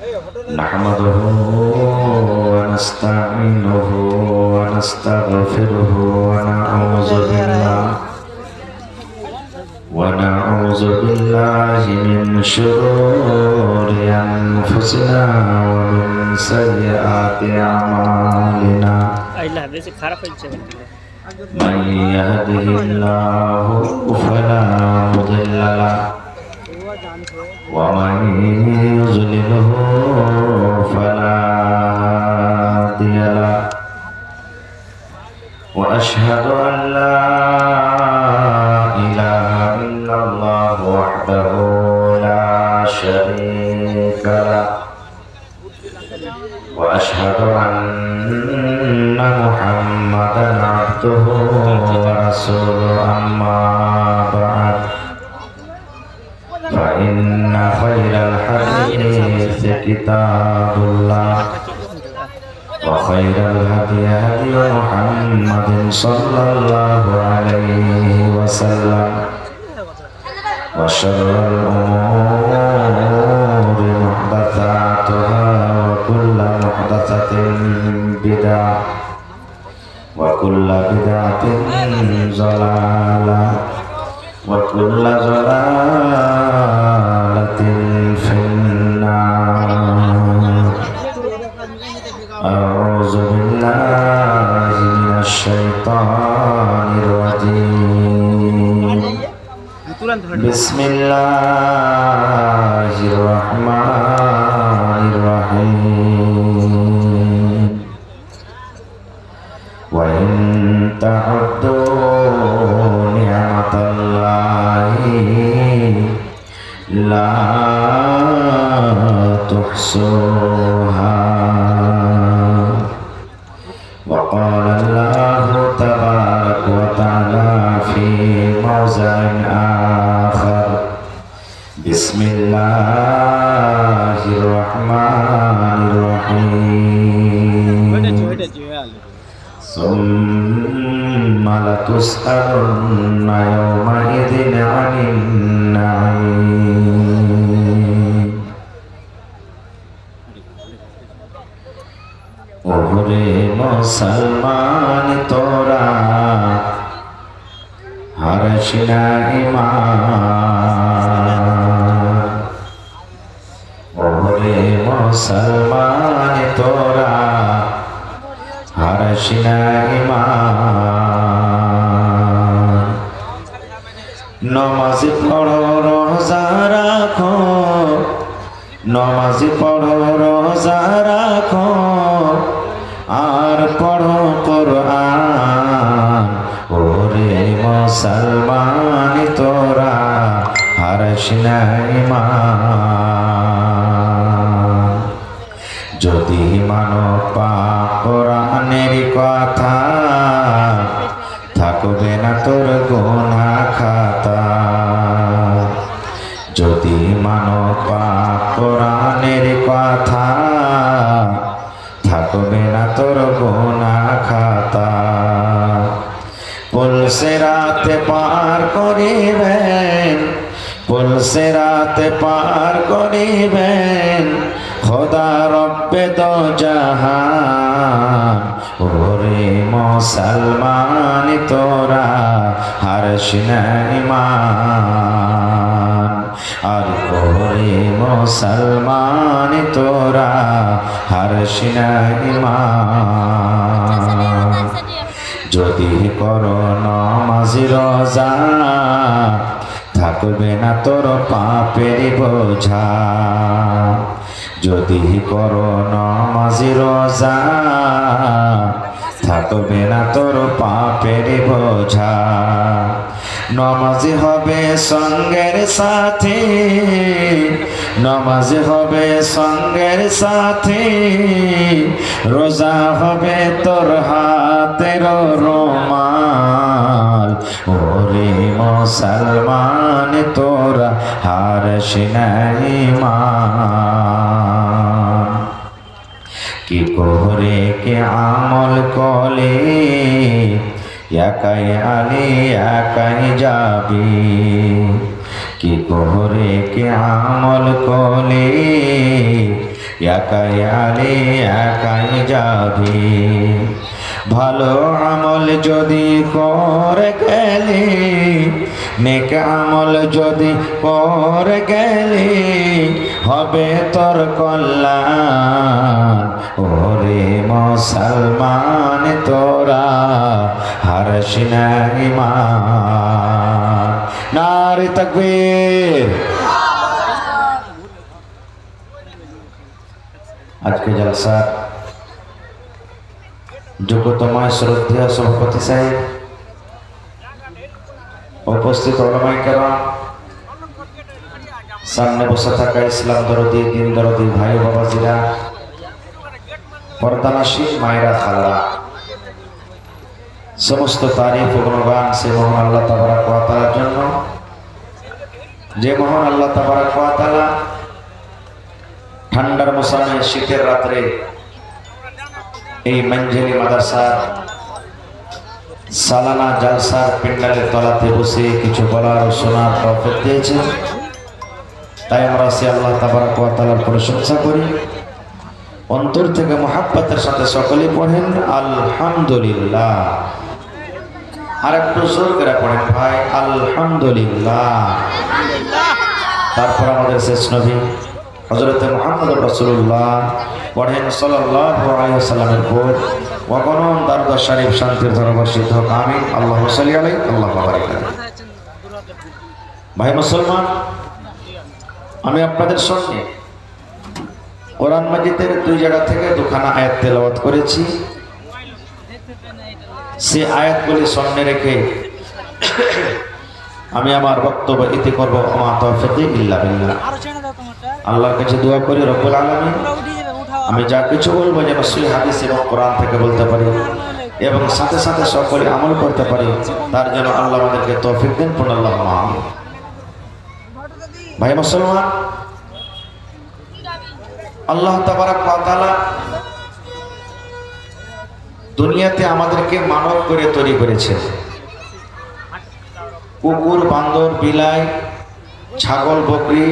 نحمده ونستعينه ونستغفره ونعوذ بالله من شرور أنفسنا ومن سيئات أعمالنا من يهده الله فلا مضل له ومن يضلله فلا هادي له وأشهد أن لا إله إلا الله وحده لا شريك له وأشهد أن محمدا عبده ورسوله أما بعد فإن خير الحديث كتاب الله وخير الهدي هدي محمد صلى الله عليه وسلم وشر الأمور محدثاتها وكل محدثة بدعة وكل بدعة ضلالة وكل ضلالة في النار. أعوذ بالله من الشيطان الرجيم. بسم الله الرحمن الرحيم. وإن تعدوا نعمة الله لا تحصوها. وقال الله تبارك وتعالى في موضع آخر. بسم الله الرحمن الرحيم. ثم لتسألن يومئذ عن النعيم. ওরে মুসলমান তোরা হারিস না ঈমান। ওরে মুসলমান তোরা হারিস না ঈমান। নমাজ পড়ো রোজা রাখো, নমাজ পড়ো রোজা রাখো, আর পড়ো কোরআন। ওরে মুসলমান তোরা হারিস না ঈমান। যদি মানো পাক কোরআনের কথা, থাকবে না তোর গুনাহ খাতা। যদি মানো পাক কোরআনের কথা, থাকবে না তোর গুনাহ খাতা। পুলসে রাতে পার করিবেন, পুলসে রাতে পার করিবেন খোদা রব্বে দো জাহান। ওরে মুসলমান তোরা হারিস না ঈমান। আর ওরে মুসলমান তোরা হারিস না ঈমান। যদি করো নামাজ রোজা, থাকবে না তোর পাপের বোঝা। যদি করো নামাজ রোজা, থাকবে না তোর পাপের বোঝা। নামাজ হবে সঙ্গের সাথী, নামাজ হবে সঙ্গের সাথী। রোজা হবে তোর হাতের রুমাল। ওরে মুসলমান তোরা হারিস না ঈমান। কি করে কে আমল কলে, একাই আলি একাই যাবি। কি করে কে আমল কলে, একাই আলে একাই যাবি। ভালো আমল যদি করে গেলি, নেক আমল যদি করে গেলি, হবে তোর কল্যাণ। ওরে মুসলমান তোরা হারস না ঈমান। নারে তাকবীর। আজকে জলসার যোগ্যতম শ্রদ্ধেয় সভাপতি সাহেব, উপস্থিত ওলামায়ে কেরাম, সামনে বসে থাকা ইসলাম দরদি দিন দরদি ভাই বাবাজিরা, পর্দানাশী মায়েরা খালা, সমস্ত তারিফ ও গুণগান সে মহান আল্লাহ তাবারাক ওয়া তাআলার জন্য, যে মহান আল্লাহ তাবারাক ওয়া তাআলা ঠান্ডার মৌসুমে শীতের রাত্রে এই মঞ্জেলি মাদ্রাসার সালানা জালসার প্যান্ডেলের তলাতে বসে কিছু বলার ও শোনার তৌফিক দিয়েছেন। তাই আমরা সে আল্লাহ তাবারাক ওয়া তাআলার প্রশংসা করি, অন্তর থেকে মুহাব্বতের সাথে সকলেই পড়েন আলহামদুলিল্লাহ। আর একটু জোর করে পড়েন ভাই আলহামদুলিল্লাহ। তারপর আমাদের শেষ নবী হযরত মুহাম্মদ রাসূলুল্লাহ পড়েন সাল্লাল্লাহু আলাইহি ওয়াসাল্লামের উপর ওয়াগনম দরুদ শরীফ শান্তির ধারা বর্ষিত হোক, আমিন। আল্লাহুম্মা সাল্লি আলাইহি আল্লাহুম্মা বারিক আলাইহি। ভাই মুসলমান, আমি আপনাদের সামনে কোরআন মাজিদের দুই জায়গা থেকে দুখানা আয়াত তেলাওয়াত করেছি। সেই আয়াতগুলি সামনে রেখে আমি আমার বক্তব্য ইতি করব। আমা তাওফীকি ইল্লা বিল্লাহ। আল্লাহর কাছে দোয়া করি রব্বুল আলামিন আমি যা কিছু বলবো যেন সহিহ হাদিস এবং কোরআন থেকে বলতে পারি এবং সাথে সাথে সকলে আমল করতে পারি, তার জন্য আল্লাহ আমাদেরকে তৌফিক দেন। আল্লাহুম্মা আমিন। ভাই মুসলমান, আল্লাহ তাবারাক ওয়া তাআলা দুনিয়াতে আমাদেরকে মানব করে তৈরি করেছেন। কুকুর, বান্দর, বিলাই, ছাগল, বকরি,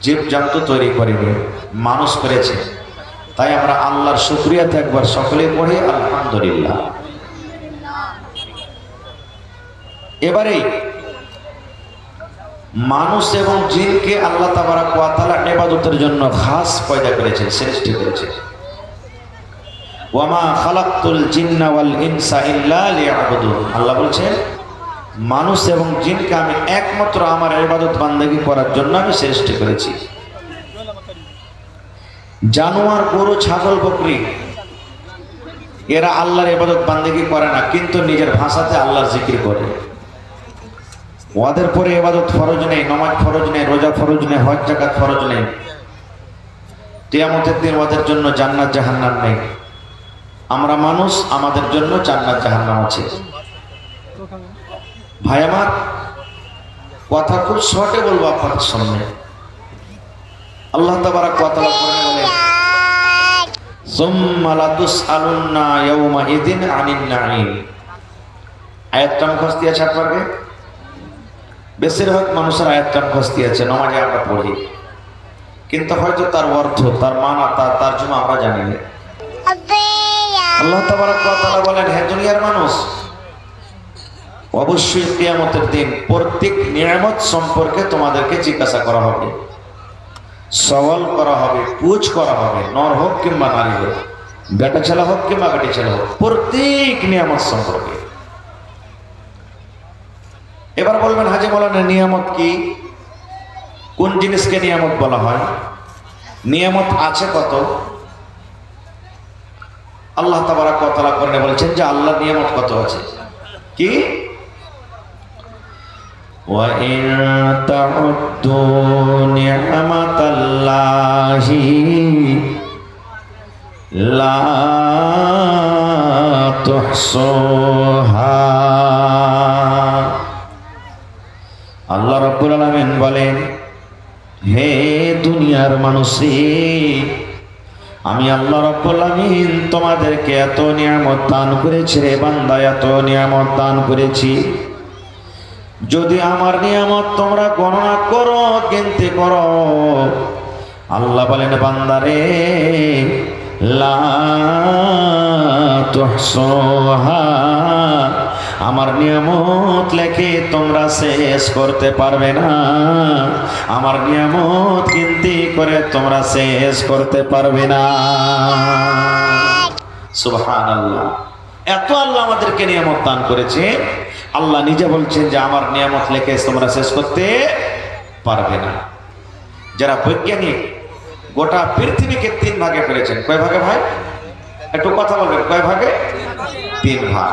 জীবজন্তু তৈরি করেনি, মানুষ করেছে। তাই আমরা আল্লাহর শুকরিয়াতে একবার সকলে পড়ি আলহামদুলিল্লাহ। এবারে মানুষ এবং জিনকে আল্লাহ তাবারাক ওয়া তাআলা ইবাদতের জন্য খাস পয়দা করেছেন, সৃষ্টি করেছেন। ওয়ামা খালাকতুল জিন্না ওয়াল ইনসা ইল্লা লিয়াবুদুন। আল্লাহ বলছেন মানুষ এবং জিনকে আমি একমাত্র আমার ইবাদত বান্দাগি করার জন্য আমি সৃষ্টি করেছি। জানোয়ার, গরু, ছাগল, বকরি এরা আল্লাহর ইবাদত বান্দাগি করে না, কিন্তু নিজের ভাষাতে আল্লাহর জিকির করে। ওদের পরে ইবাদত ফরজ নেই, নামাজ ফরজ নেই, রোজা ফরজ নেই, হজ যাকাত ফরজ নেই। কিয়ামতের দিন ওদের জন্য জান্নাত জাহান্নাম নেই। আমরা মানুষ, আমাদের জন্য জান্নাত জাহান্নাম আছে। ভাই আমার, কথা খুব শর্টে বলবো আপনাদের সামনে। আল্লাহ তাবারাক ওয়া তাআলা কোরআনে বলেন সুম্মা লাতুসআলুন্না ইয়াওমা ইযিন আনিন নাঈম। আয়াতটা মুখস্থ আছে আপনাদের? বেশিরভাগ মানুষের আয়াতটা মুখস্থ আছে, নামাজে আমরা পড়ি, কিন্তু হয়তো তার অর্থ, তার মানা, তার তরজমা আমরা জানি না। আল্লাহ তাবারাক ওয়া তাআলা বলেন, হে দুনিয়ার মানুষ, অবশ্যই কিয়ামতের দিন প্রত্যেক নিয়ামত সম্পর্কে তোমাদেরকে জিজ্ঞাসা করা হবে, সওয়াল করা হবে, পুছ করা হবে। নর হোক কিংবা নারী হোক, বেটা ছেলে হোক কিংবা বেটি ছেলে হোক, প্রত্যেক নিয়ামত সম্পর্কে। এবার বলবেন হাজী মাওলানা নিয়ামত কি? কোন জিনিসকে নিয়ামত বলা হয়? নিয়ামত আছে কত? আল্লাহ তাবারাক ওয়া তাআলা কোরআনে বলেছেন যে আল্লাহর নিয়ামত কত আছে। কি? ওয়া ইন তাউদ্দু নি'মাতাল্লাহি লা তুহসুহা। আল্লাহ রাব্বুল আলামিন বলেন, হে দুনিয়ার মানুষের, আমি আল্লাহ রাব্বুল আলামিন তোমাদেরকে এত নিয়ামত দান করেছি রে বান্দা, এত নিয়ামত দান করেছি, যদি আমার নিয়ামত তোমরা গণনা করো, গিনতি করো, আল্লাহ বলেন বান্দারে লা তুহসুহা, আমার নিয়ামত লেখে তোমরা শেষ করতে পারবে না, আমার নিয়ামত গিনতি করে তোমরা শেষ করতে পারবে না। সুবহানাল্লাহ। এত আল্লাহ আমাদেরকে নিয়ামত দান করেছে, আল্লাহ নিজে বলছেন যে আমার নিয়ামত লেখে তোমরা শেষ করতে পারবে না। যারা বৈজ্ঞানিক গোটা পৃথিবীকে 3 ভাগে করেছেন, কয় ভাগে ভাই একটু কথা বলবেন, কয় ভাগে? 3 ভাগ।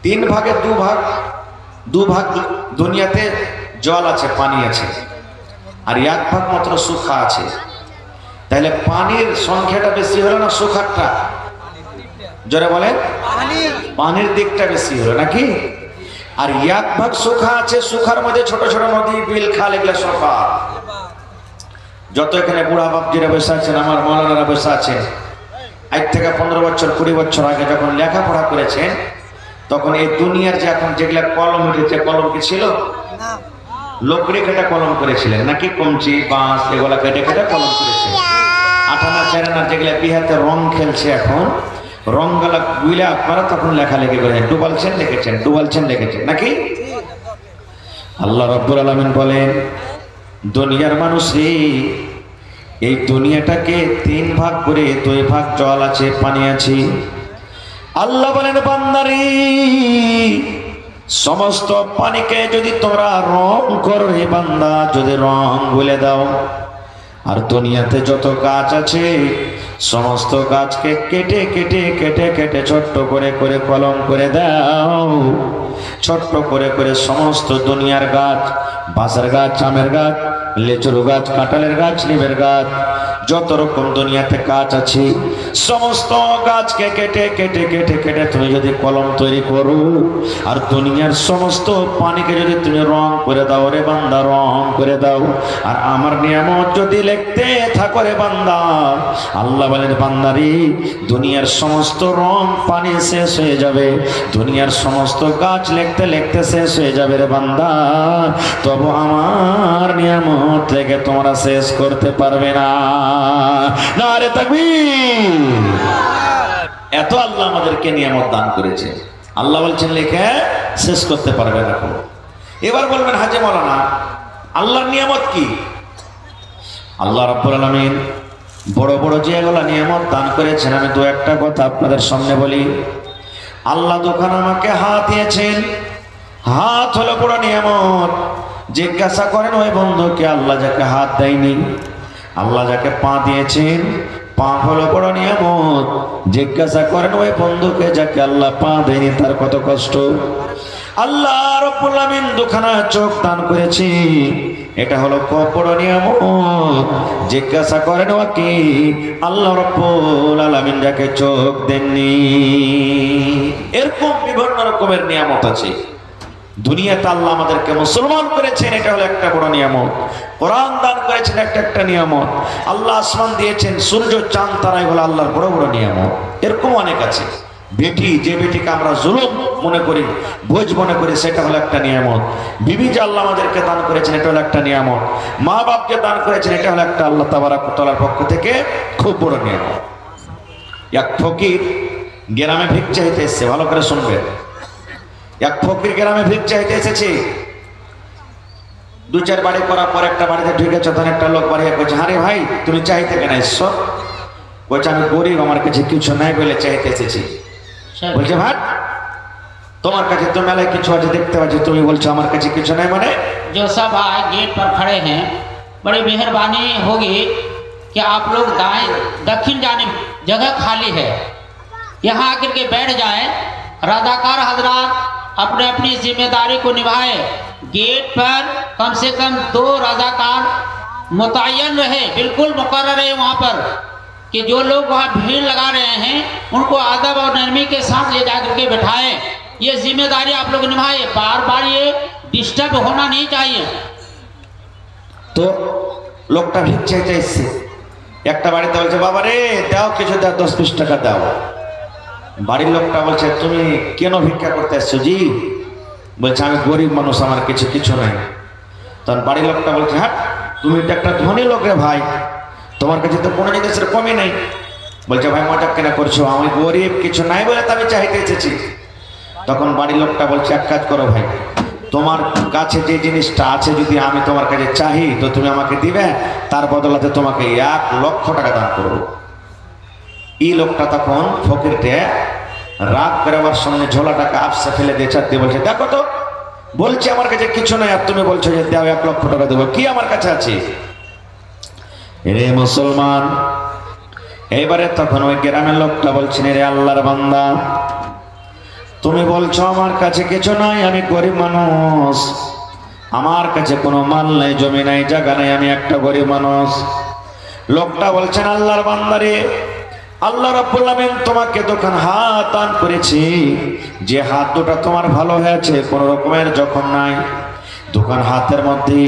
3 ভাগে 2 ভাগ দুনিয়াতে জল আছে, পানি আছে, আর 1 ভাগ মাত্র শুখা আছে। তাহলে পানির সংখ্যাটা বেশি হলো না শুখারটা? জোরে বলেন, পানির দিকটা বেশি হলো নাকি? আর 1 ভাগ শুখা আছে, শুখার মধ্যে ছোট ছোট নদী, বিল, খাল, এগুলা সফা। যত এখানে বুড়া বাপজিরা বসে আছেন, আমার মৌলানারা বসে আছেন, আজ থেকে 15 বছর 20 বছর আগে যখন লেখাপড়া করেছেন, তখন এই দুনিয়ার যে এখন যেগুলা কলম উঠেছে, কলম কি ছিল? লকড়ি কেটে কলম করেছিলেন নাকি? কমচি, বাঁশ, এগুলা কেটে কেটে কলম করেছিলেন। 8 আনা 4 আনা যেগুলা বিহাতে রং খেলছে, এখন রংগুলা গুইলে আপনারা তখন লেখালেখি করেছেন, ডুবালছেন লিখেছেন, ডুবালছেন লিখেছেন নাকি? আল্লাহ রাব্বুল আলামিন বলেন দুনিয়ার মানুষে এই দুনিয়াটাকে 3 ভাগ করে 2 ভাগ জল আছে, পানি আছে। আল্লাহ বলেন বান্দারে সমস্ত পানিকে যদি তোমরা রং করো রে বান্দা, যদি রং বলে দাও, আর দুনিয়াতে যত গাছ আছে সমস্ত গাছকে কেটে কেটে কেটে কেটে ছোট্ট করে করে কলম করে দাও, ছোট্ট করে করে সমস্ত দুনিয়ার গাছ, বাঁশের গাছ, আমের গাছ, লেচুর গাছ, কাঁঠালের গাছ, নিমের গাছ, যত রকম দুনিয়াতে গাছ আছে সমস্ত গাছকে কেটে কেটে কেটে কেটে তুমি যদি কলম তৈরি করো, আর দুনিয়ার সমস্ত পানিকে যদি তুমি রং করে দাও রে বান্দা, রং করে দাও, আর আমার নিয়ামত যদি লিখতে থাকো রে বান্দা, আল্লাহ বলেন বান্দারি দুনিয়ার সমস্ত রং পানি শেষ হয়ে যাবে, দুনিয়ার সমস্ত গাছ লিখতে লিখতে শেষ হয়ে যাবে রে বান্দা, তবু আমার নিয়ামত লেগে তোমরা শেষ করতে পারবে না। নারে তাকবীর। এত আল্লাহ আমাদেরকে নিয়ামত দান করেছে, আল্লাহ বলছেন লেখে শেষ করতে পারবে না। এবার বলবেন হাজী মাওলানা আল্লাহর নিয়ামত কি? আল্লাহ রাব্বুল আলামিন বড় বড় যেগুলো নিয়ামত দান করেছেন, আমি 2-1টা কথা আপনাদের সামনে বলি। আল্লাহ দোকান আমাকে হাত দিয়েছেন, হাত হলো বড় নিয়ামত। জিজ্ঞাসা করেন ওই বন্ধুকে, আল্লাহ যাকে হাত দেয়নি, আল্লাহ যাকে পা দিয়েছেন, পা হলো বড় নিয়ামত। জিজ্ঞাসা করেন ওই বন্ধুকে যাকে আল্লাহ পা দেয়নি, তার কত কষ্ট। আল্লাহ রাব্বুল আলামিন দুখানা চোখ দান করেছি, এটা হলো বড় নিয়ামত। জিজ্ঞাসা করেন ওকে, আল্লাহ রাব্বুল আলামিন যাকে চোখ দেননি। এরকম বিভিন্ন রকমের নিয়ামত আছে দুনিয়াতে। আল্লাহ আমাদেরকে মুসলমান করেছেন, এটা হলো একটা বড় নিয়ামত। কোরআন দান করেছেন, একটা নিয়ামত। আল্লাহ আসমান দিয়েছেন, সূর্য, চাঁদ, তারা, এগুলো আল্লাহর বড় বড় নিয়ামত। এরকম অনেক আছে। বেটি, যে বেটিকে আমরা জুলুম মনে করি, বোঝ মনে করি, সেটা হলো একটা নিয়ামত। বিবি যে আল্লাহ আমাদেরকে দান করেছেন, এটা হলো একটা নিয়ামত। মা বাপকে দান করেছেন, এটা হলো একটা আল্লাহ তাবারাক ওয়া তাআলার পক্ষ থেকে খুব বড় নিয়ামত। এক ফকির গ্রামে ভিক চাইতে এসেছে, ভালো করে শুনবেন। এক ফকির গ্রামে ভিক চাইতে এসেছে। 2-4 বাড়ি করার পর একটা বাড়িতে ঢুকেছে, তখন একটা লোক বাড়িয়ে বলছে, আরে ভাই তুমি চাইতে কেন এসছো? বলছে আমি গরিব, আমার কাছে কিছু নাই বলে চাইতে এসেছি। বলছে ভাট, তোমার কাছে তো মেলায় কিছু আছে দেখতে পাচ্ছি, তুমি বলছো আমার কাছে কিছু নাই মানে? जो सब आज गेट पर खड़े हैं, बड़ी मेहरबानी होगी कि आप लोग दाएं दक्षिण जानिब जगह खाली है, यहाँ आकर के बैठ जाएं। रज़ाकार हजरात अपने अपनी जिम्मेदारी को निभाए। गेट पर कम से कम 2 रज़ाकार मुतय्यन रहे, बिल्कुल मुकर्रर है वहाँ पर, कि जो लोग वहाँ भीड़ लगा रहे हैं उनको अदब और नरमी के साथ ले जाकर के बैठाएं। ये जिम्मेदारी आप लोग निभाए, बार बार ये डिस्टर्ब होना नहीं चाहिए। তো লোকটা ভিক চাইতে এসছে, একটা বাড়িতে বলছে বাবা রে দাও কিছু, দাও 10-20 টাকা দাও। বাড়ির লোকটা বলছে তুমি কেন ভিক্ষা করতে এসছো জি? বলছে আমি গরিব মানুষ, আমার কিছু নাই। তখন বাড়ির লোকটা বলছে হ্যাঁ তুমি তো একটা ধনী লোক রে ভাই, তোমার কাছে তো কোনো জিনিসের কমই নেই। বলছে ভাই মজাক কেনা করছো, আমি গরিব, কিছু নাই বলে তো আমি চাইতে এসেছি। তখন বাড়ির লোকটা বলছে এক কাজ করো ভাই, তোমার কাছে যে জিনিসটা আছে যদি আমি তোমার কাছে চাহি তো তুমি আমাকে দিবে, তার বদলাতে তোমাকে 1,00,000 টাকা দান করবো। এই লোকটা তখন ফকিরটে রাগ করে আমার সামনে ঝোলাটাকে আপসে ফেলে দিয়ে চার দিয়ে বলছে দেখো তো, বলছি আমার কাছে কিছু নাই আর তুমি বলছো যে দাও 1,00,000 টাকা দেবো, কি আমার কাছে আছে? রে মুসলমান, এইবারে তখন ওই গ্রামের লোকটা বলছেন রে আল্লাহর বান্দা, তুমি বলছো আমার কাছে কিছু নাই, আমি গরিব মানুষ, আমার কাছে কোনো মাল নাই, জমি নাই, জায়গা নাই, আমি একটা গরিব মানুষ। লোকটা বলছেন আল্লাহর বান্দারে, আল্লাহ রাব্বুল আলামিন তোমাকে দোকান হাত দান করেছি, যে হাত দুটো তোমার ভালো হয়েছে, কোনো রকমের জখম নাই, দোকান হাতের মধ্যে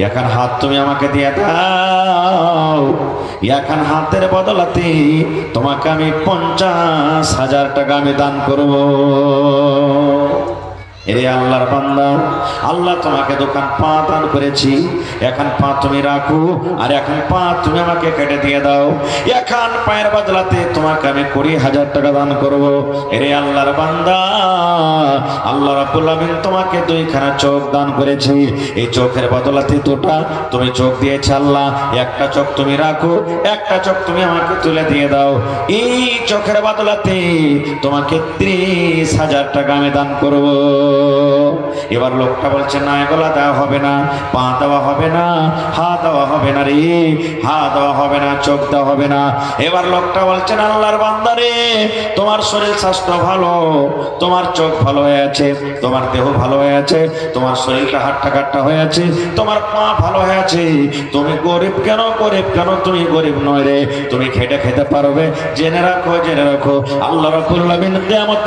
এখন হাত তুমি আমাকে দিয়ে দাও, এখন হাতের বদলাতে তোমাকে আমি 50,000 টাকা আমি দান করব। এরে আল্লাহর বান্দা, আল্লাহ তোমাকে দোকান পা দান করেছি, এখন পা তুমি রাখো আর এখন পা তুমি আমাকে কেটে দিয়ে দাও, এখন পায়ের বদলাতে তোমাকে আমি 20,000 টাকা দান করব। এরে আল্লাহর বান্দা, আল্লাহ রাব্বুল আলামিন তোমাকে 2খানা চোখ দান করেছি, এই চোখের বদলাতে দুটা তুমি চোখ দিয়েছে আল্লাহ, একটা চোখ তুমি রাখো, একটা চোখ তুমি আমাকে তুলে দিয়ে দাও, এই চোখের বদলাতে তোমাকে 30,000 টাকা আমি দান করব। এবার লোকটা বলছে না, এগুলা দেওয়া হবে না, পা দেওয়া হবে না, হাত দেওয়া হবে না রে, হাত দেওয়া হবে না, চোখ দেওয়া হবে না। এবার লোকটা বলছেন আল্লাহর বান্দা রে, তোমার শরীর স্বাস্থ্য ভালো, তোমার চোখ ভালো হয়ে আছে, তোমার দেহ ভালো হয়ে আছে, তোমার শরীরটা হাট্টা কাট্টা হয়ে আছে, তোমার পা ভালো হয়ে আছে, তুমি গরিব কেন, গরিব কেন, তুমি গরিব নয় রে, তুমি খেটে খেতে পারবে। জেনে রাখো, জেনে রাখো, আল্লাহ রাব্বুল আলামিন কিয়ামত